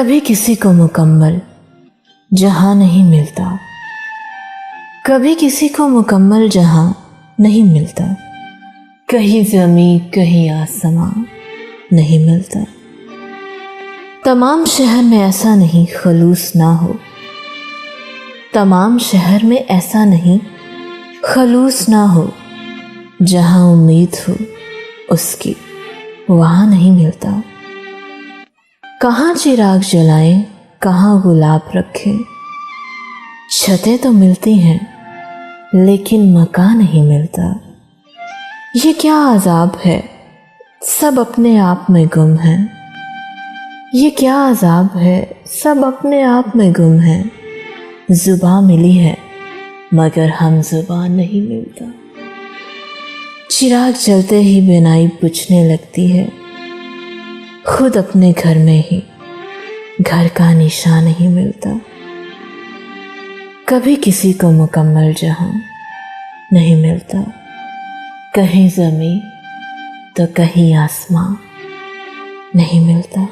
कभी किसी को मुकम्मल जहां नहीं मिलता, कभी किसी को मुकम्मल जहां नहीं मिलता, कहीं ज़मीं कहीं आसमां नहीं मिलता। तमाम शहर में ऐसा नहीं खलूस ना हो, तमाम शहर में ऐसा नहीं खलूस ना हो, जहां उम्मीद हो उसकी वहां नहीं मिलता। कहाँ चिराग जलाएं, कहाँ गुलाब रखें, छतें तो मिलती हैं लेकिन मकान नहीं मिलता। ये क्या अजाब है, सब अपने आप में गुम हैं। ये क्या अजाब है, सब अपने आप में गुम हैं। जुबान मिली है मगर हम जुबान नहीं मिलता। चिराग जलते ही बिनाई बुझने लगती है, खुद अपने घर में ही घर का निशान नहीं मिलता। कभी किसी को मुकम्मल जहां नहीं मिलता, कहीं ज़मीं तो कहीं आसमां नहीं मिलता।